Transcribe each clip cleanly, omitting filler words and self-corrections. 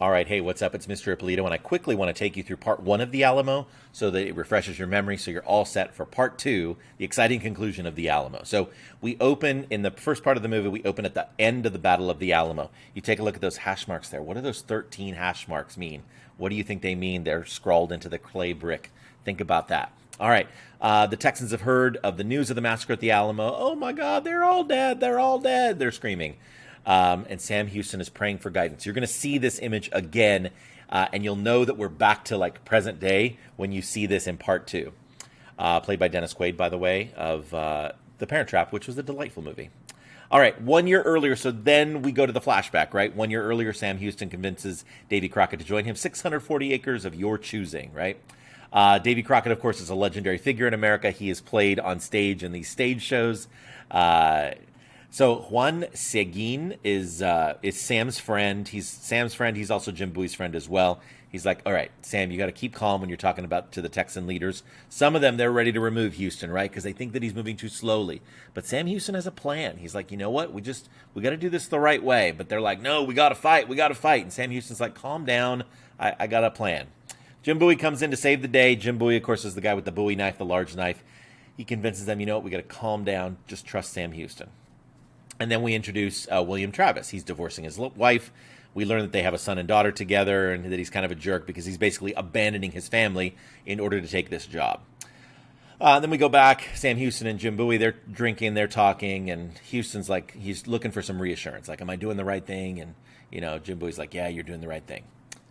All right, hey, what's up? It's Mr. Ippolito, and I quickly want to take you through part one of the Alamo so that it refreshes your memory so you're all set for part two, the exciting conclusion of the Alamo. So we open, in the first part of the movie, we open at the end of the Battle of the Alamo. You take a look at those hash marks there. What do those 13 hash marks mean? What do you think they mean? They're scrawled into the clay brick. Think about that. All right, the Texans have heard of the news of the massacre at the Alamo. Oh my God, they're all dead. They're all dead. They're screaming. And Sam Houston is praying for guidance. You're going to see this image again, and you'll know that we're back to like present day when you see this in part two. Played by Dennis Quaid, by the way, of The Parent Trap, which was a delightful movie. All right, 1 year earlier, so then we go to the flashback, right? 1 year earlier, Sam Houston convinces Davy Crockett to join him. 640 acres of your choosing, right? Davy Crockett, of course, is a legendary figure in America. He is played on stage in these stage shows. So Juan Seguin is Sam's friend. He's Sam's friend. He's also Jim Bowie's friend as well. He's like, all right, Sam, you got to keep calm when you're talking about to the Texan leaders. Some of them, they're ready to remove Houston, right? Because they think that he's moving too slowly. But Sam Houston has a plan. He's like, you know what? We got to do this the right way. But they're like, no, we got to fight. We got to fight. And Sam Houston's like, calm down. I got a plan. Jim Bowie comes in to save the day. Jim Bowie, of course, is the guy with the Bowie knife, the large knife. He convinces them, you know what? We got to calm down. Just trust Sam Houston. And then we introduce William Travis. He's divorcing his wife. We learn that they have a son and daughter together and that he's kind of a jerk because he's basically abandoning his family in order to take this job. Then we go back. Sam Houston and Jim Bowie, they're drinking, they're talking, and Houston's like, he's looking for some reassurance. Like, am I doing the right thing? And, Jim Bowie's like, yeah, you're doing the right thing.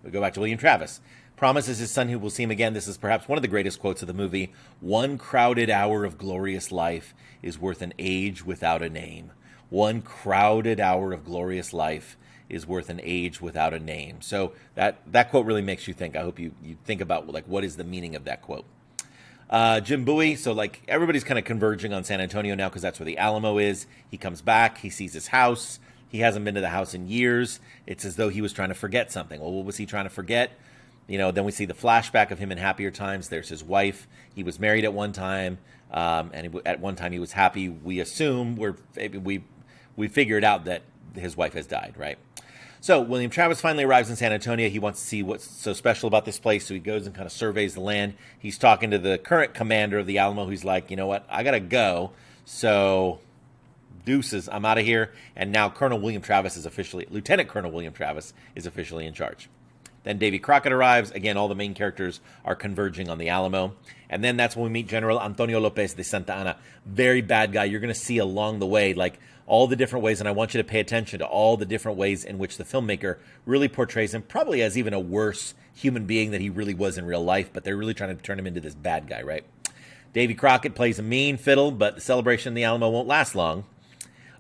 We go back to William Travis. Promises his son who will see him again. This is perhaps one of the greatest quotes of the movie. One crowded hour of glorious life is worth an age without a name. One crowded hour of glorious life is worth an age without a name. So that quote really makes you think. I hope you think about like what is the meaning of that quote. Jim Bowie, so like everybody's kind of converging on San Antonio now because that's where the Alamo is. He comes back, he sees his house. He hasn't been to the house in years. It's as though he was trying to forget something. Well, what was he trying to forget? Then we see the flashback of him in happier times. There's his wife. He was married at one time, and at one time he was happy. We assume we figured out that his wife has died, right? So William Travis finally arrives in San Antonio. He wants to see what's so special about this place, so he goes and kind of surveys the land. He's talking to the current commander of the Alamo, who's like, you know what, I got to go, so deuces, I'm out of here. And now Lieutenant Colonel William Travis is officially in charge. Then Davy Crockett arrives. Again, all the main characters are converging on the Alamo. And then that's when we meet General Antonio Lopez de Santa Anna. Very bad guy. You're going to see along the way, like, all the different ways, and I want you to pay attention to all the different ways in which the filmmaker really portrays him, probably as even a worse human being than he really was in real life, but they're really trying to turn him into this bad guy, right? Davy Crockett plays a mean fiddle, but the celebration in the Alamo won't last long.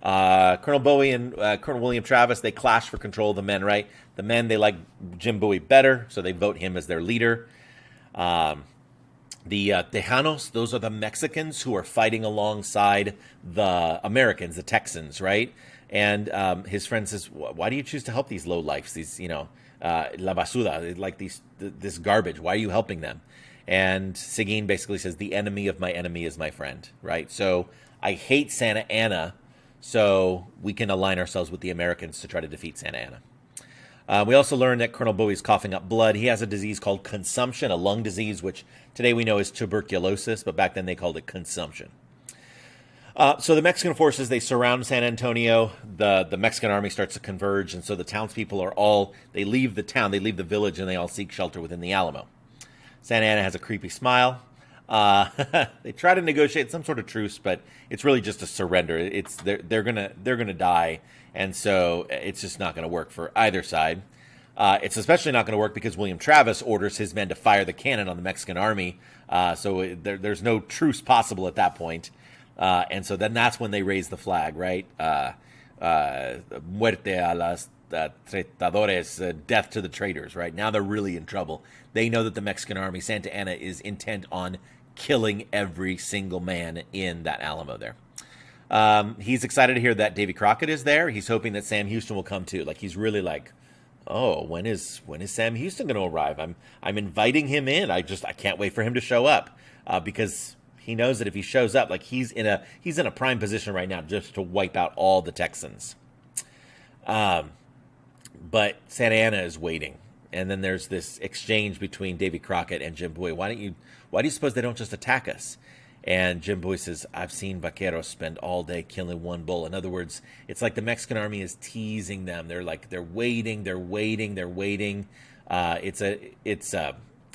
Colonel Bowie and Colonel William Travis, they clash for control of the men, right? The men, they like Jim Bowie better, so they vote him as their leader. The Tejanos, those are the Mexicans who are fighting alongside the Americans, the Texans, right? And his friend says, why do you choose to help these lowlifes, these, la basura, like this garbage? Why are you helping them? And Seguin basically says, the enemy of my enemy is my friend, right? So I hate Santa Anna, so we can align ourselves with the Americans to try to defeat Santa Anna. We also learned that Colonel Bowie's coughing up blood. He has a disease called consumption, a lung disease, which today we know is tuberculosis, but back then they called it consumption. So the Mexican forces, they surround San Antonio. The Mexican army starts to converge, and so the townspeople they leave the town, they leave the village, and they all seek shelter within the Alamo. Santa Anna has a creepy smile. They try to negotiate some sort of truce, but it's really just a surrender. They're gonna die, and so it's just not gonna work for either side. It's especially not gonna work because William Travis orders his men to fire the cannon on the Mexican army. So there's no truce possible at that point, and so then that's when they raise the flag, right? Muerte a las traidores, death to the traitors, right? Now they're really in trouble. They know that the Mexican army, Santa Anna, is intent on killing every single man in that Alamo there. He's excited to hear that Davy Crockett is there. He's hoping that Sam Houston will come too. Like, he's really like, oh, when is Sam Houston going to arrive? I'm inviting him in. I can't wait for him to show up because he knows that if he shows up, like he's in a prime position right now just to wipe out all the Texans. But Santa Anna is waiting. And then there's this exchange between Davy Crockett and Jim Bowie. Why do you suppose they don't just attack us? And Jim Bowie says, I've seen vaqueros spend all day killing one bull. In other words, it's like the Mexican army is teasing them. They're waiting.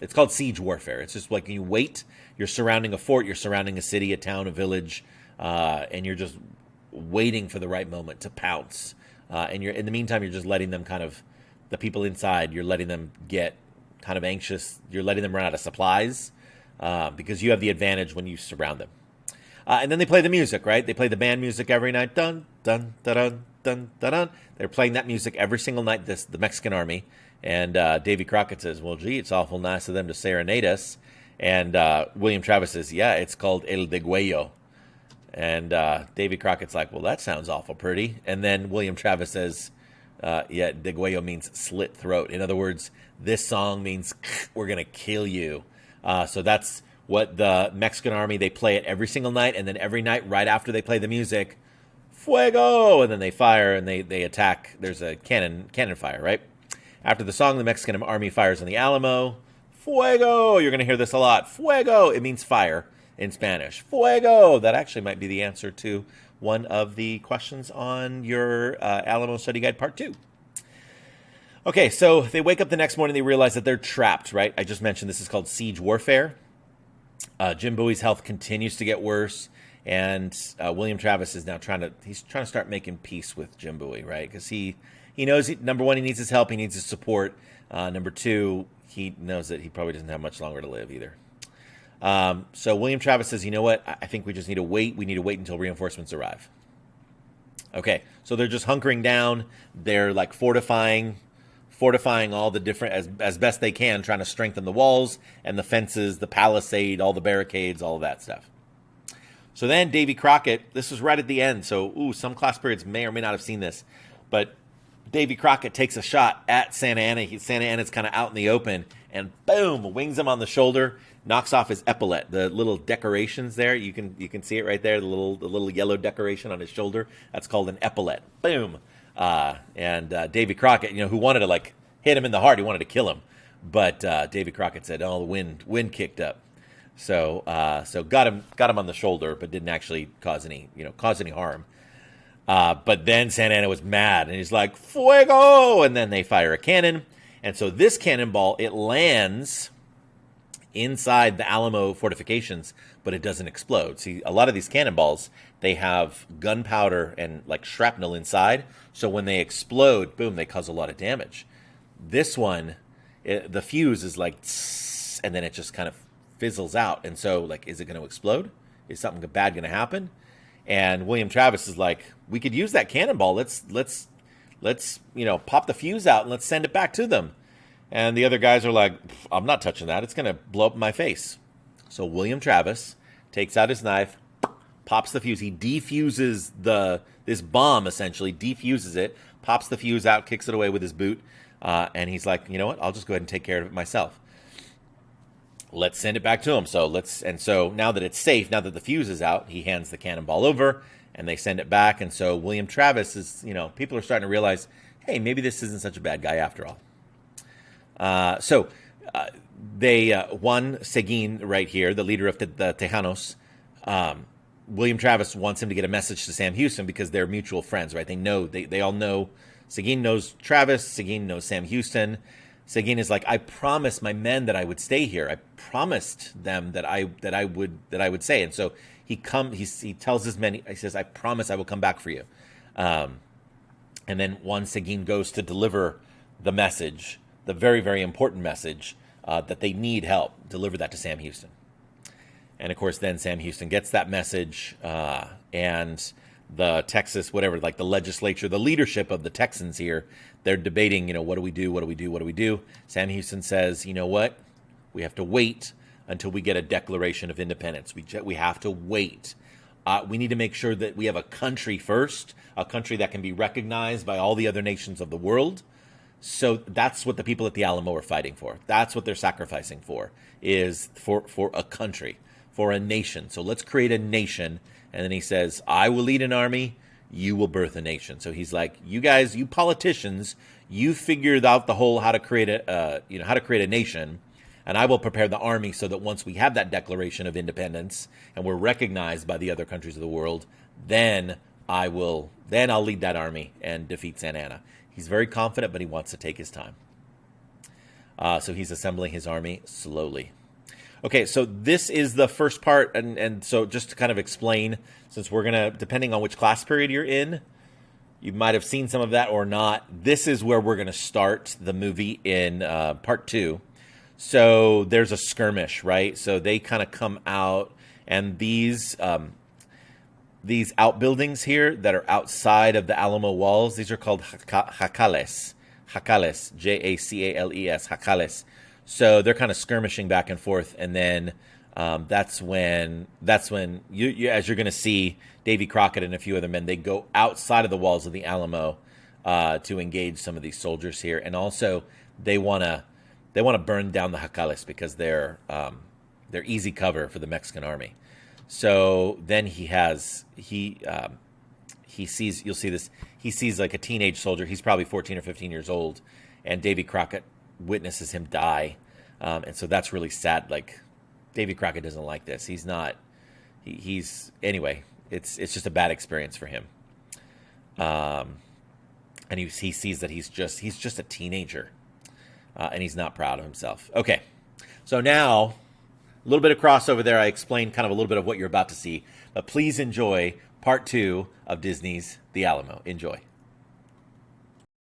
It's called siege warfare. It's just like you wait. You're surrounding a fort. You're surrounding a city, a town, a village, and you're just waiting for the right moment to pounce. And in the meantime, you're just letting them the people inside, you're letting them get kind of anxious. You're letting them run out of supplies because you have the advantage when you surround them. And then they play the music, right? They play the band music every night. Dun, dun, dun, dun, dun, dun, dun. They're playing that music every single night, the Mexican army. And Davy Crockett says, well, gee, it's awful nice of them to serenade us. And William Travis says, yeah, it's called El Degüello. And Davy Crockett's like, well, that sounds awful pretty. And then William Travis says, yeah, Degüello means slit throat. In other words, this song means we're going to kill you. So that's what the Mexican army, they play it every single night. And then every night right after they play the music, fuego! And then they fire and they attack. There's a cannon fire, right? After the song, the Mexican army fires on the Alamo. Fuego! You're going to hear this a lot. Fuego! It means fire in Spanish. Fuego! That actually might be the answer to one of the questions on your Alamo Study Guide Part 2. Okay, so they wake up the next morning, they realize that they're trapped, right? I just mentioned this is called siege warfare. Jim Bowie's health continues to get worse, and William Travis is now trying to start making peace with Jim Bowie, right? Because he knows, number one, he needs his help, he needs his support. Number two, he knows that he probably doesn't have much longer to live either. So William Travis says, you know what? I think we just need to wait. We need to wait until reinforcements arrive. Okay, so they're just hunkering down. They're like fortifying all the different, as best they can, trying to strengthen the walls and the fences, the palisade, all the barricades, all of that stuff. So then Davy Crockett, this was right at the end. So, some class periods may or may not have seen this, but Davy Crockett takes a shot at Santa Anna. Santa Anna's kind of out in the open, and boom, wings him on the shoulder, knocks off his epaulette, the little decorations there. You can see it right there, the little yellow decoration on his shoulder. That's called an epaulette. Boom. And Davy Crockett, who wanted to hit him in the heart, he wanted to kill him, but Davy Crockett said, "Oh, the wind kicked up." So got him on the shoulder, but didn't actually cause any harm. But then Santa Anna was mad, and he's like, "Fuego!" And then they fire a cannon, and so this cannonball, it lands inside the Alamo fortifications, but it doesn't explode. See, a lot of these cannonballs, they have gunpowder and shrapnel inside, so when they explode, boom, they cause a lot of damage. This one, the fuse is tss, and then it just kind of fizzles out, and so is it going to explode? Is something bad going to happen? And William Travis is like, we could use that cannonball. Let's pop the fuse out and let's send it back to them. And the other guys are like, I'm not touching that. It's going to blow up in my face. So William Travis takes out his knife, pops the fuse. He defuses this bomb, essentially, defuses it, pops the fuse out, kicks it away with his boot. And he's like, you know what? I'll just go ahead and take care of it myself. Let's send it back to him. So now that it's safe, now that the fuse is out, he hands the cannonball over and they send it back. And so William Travis is, people are starting to realize, hey, maybe this isn't such a bad guy after all. Juan Seguin right here, the leader of the Tejanos, William Travis wants him to get a message to Sam Houston because they're mutual friends, right? They all know, Seguin knows Travis, Seguin knows Sam Houston. Seguin is like, I promised my men that I would stay here. I promised them that I would stay. And so he tells his men, he says, I promise I will come back for you. And then Juan Seguin goes to deliver the message, the very, very important message that they need help. Deliver that to Sam Houston. And of course, then Sam Houston gets that message, and the Texas, the legislature, the leadership of the Texans here, they're debating, what do we do? Sam Houston says, you know what? We have to wait until we get a declaration of independence. We have to wait. We need to make sure that we have a country first, a country that can be recognized by all the other nations of the world. So that's what the people at the Alamo are fighting for. That's what they're sacrificing for, is for a country, for a nation. So let's create a nation. And then he says, I will lead an army, you will birth a nation. So he's like, you guys, you politicians, You figured out the whole how to create how to create a nation, and I will prepare the army so that once we have that Declaration of Independence and we're recognized by the other countries of the world, then I'll lead that army and defeat Santa Anna. He's very confident, but he wants to take his time. So he's assembling his army slowly. Okay, so this is the first part, and so just to kind of explain, since we're going to, depending on which class period you're in, you might have seen some of that or not. This is where we're going to start the movie in part 2. So there's a skirmish, right? So they kind of come out, and these outbuildings here that are outside of the Alamo walls, these are called jacales. Jacales, Jacales, jacales. So they're kind of skirmishing back and forth, and then that's when you as you're going to see, Davy Crockett and a few other men, they go outside of the walls of the Alamo to engage some of these soldiers here, and also they want to burn down the jacales because they're easy cover for the Mexican army. So then he sees, you'll see this, he sees like a teenage soldier. He's probably 14 or 15 years old, and Davy Crockett witnesses him die. And so that's really sad. Like, Davy Crockett doesn't like this. Anyway, it's just a bad experience for him. And he sees that he's just a teenager, and he's not proud of himself. Okay. So now, a little bit of crossover there. I explained kind of a little bit of what you're about to see, but please enjoy part 2 of Disney's The Alamo. Enjoy.